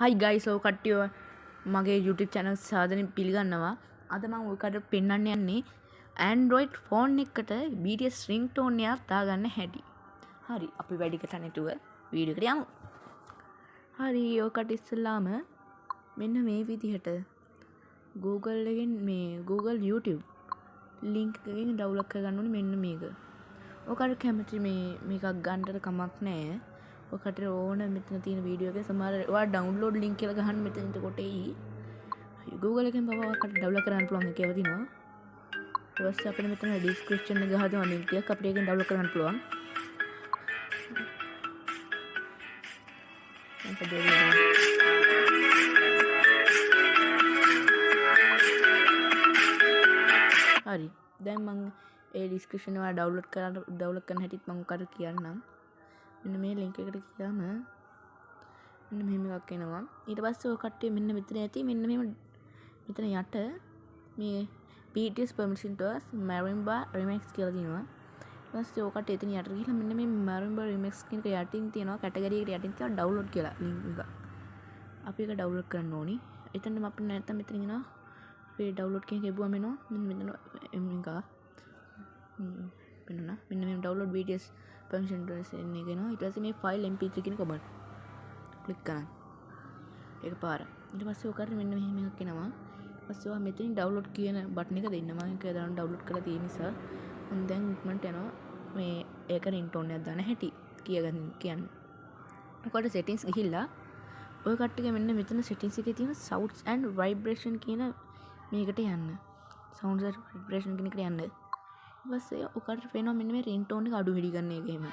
Hi guys, so කට්ටිය මගේ YouTube channel සාදරයෙන් පිළිගන්නවා. අද මම ඔයකට පෙන්වන්න යන්නේ Android phone එකකට BTS ringtone එකක් දාගන්න හැටි. හරි, අපි වැඩි කතා නැතුව වීඩියෝ එකට යමු. හරි, ඔයකට ඉස්සෙල්ලාම මෙන්න මේ විදිහට Google එකෙන් මේ Google YouTube link එකකින් download කරගන්න ඕනේ මෙන්න මේක. ඔකට කැමති මේකක් ගන්නට කමක් නැහැ. ඔකට ඕන මෙතන තියෙන වීඩියෝ එකේ සමහර ඔයා ඩවුන්ලෝඩ් ලින්ක් කියලා ගහන්න මෙතන එතකොට එයි. Google එකෙන් බව ඔයාලට ඩවුන්ලෝඩ් කරන්න පුළුවන් එකේ තියෙනවා. ඊට පස්සේ අපිට මෙතන ඩිස්ක්‍රිප්ෂන් එක ගහලා තියෙනවා ලින්ක් එකක් අපිට ඒකෙන් ඩවුන්ලෝඩ් කරගන්න පුළුවන්. හරි. දැන් මම ඒ ඩිස්ක්‍රිප්ෂන් එක ඩවුන්ලෝඩ් කරන්න හැටිත් මම ඔකට කියන්නම්. මෙන්න මේ ලින්ක් එකට ගියාම මෙන්න මෙහෙම එකක් එනවා. ඊට පස්සේ ඔය කට්ටිය මෙන්න මෙතන ඇති මෙන්න මෙහෙම මෙතන යට මේ BTS permission to marimba remix කියලා තියෙනවා. ඊට පස්සේ ඔය කට්ටිය එතන යට ගිහලා මෙන්න මේ marimba remix කියන එක යටින් තියෙනවා කැටගරි එකට යටින් තියෙනවා download කියලා link එක. අපි ඒක download කරන්න ඕනි. එතන අපිට නැත්තම් මෙතන එනවා අපි download කියන එක එබුවම එනවා මෙන්න මෙතන එක. මෙන්න මේ download BTS permission to send එක එනවා. ඊට පස්සේ මේ file mp3 කියන කබඩ් ක්ලික් කරන්න. ඒක පාර. ඊට පස්සේ ඔකට මෙන්න මෙහෙම එකක් එනවා. ඊට පස්සේ ඔයා මෙතනින් download කියන බටන් එක දෙන්න. මම ඒක download කරලා තියෙන නිසා මම දැන් ඉක්මනට යනවා මේ ඒක ringtone එකක් දාන්න හැටි කියන්නේ. ඔකට settings ගිහිල්ලා ඔය කට්ටිය මෙන්න මෙතන settings එකේ තියෙන sounds and vibration කියන මේකට යන්න. sounds and vibration කියන එකට යන්න. ඊට පස්සේ ඔකට පේනවා මෙන්න මේ ringtone එක අඩු වැඩි කරන එක එහෙම.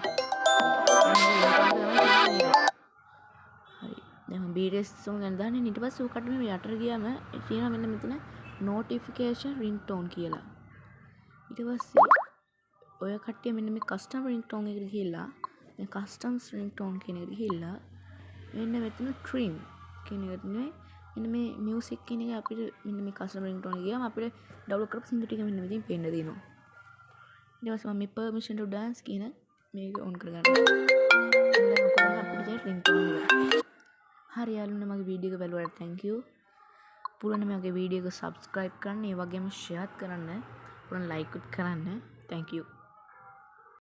දැන් BTS song ගැන දාන්නේ ඊට පස්සේ ඔකට මේ යටට ගියාම තියෙනවා මෙන්න මෙතන notification ringtone කියලා. ඊට පස්සේ ඔය කට්ටිය මෙන්න මේ custom ringtone එකට ගිහිල්ලා මේ custom ringtone කියන එකට ගිහිල්ලා මෙන්න මෙතන trim කියන එකට නෙවෙයි මෙන්න මේ music කියන එක අපිට මෙන්න මේ custom ringtone එක ගියාම අපිට download කරපු සින්දු ටික මෙන්න මෙතනින් පේන්න දෙනවා. ඊට පස්සේ මම මේ permission to dance කියන මේක on කරගන්නවා. දැන් ඔකම අපිට ringtone එක. හරි යාළුවනේ මගේ වීඩියෝ එක බලුවාට thank you. පුරාණ මගේ වීඩියෝ එක subscribe කරන්න, ඒ වගේම share කරන්න, පුරාණ like උත් කරන්න. Thank you.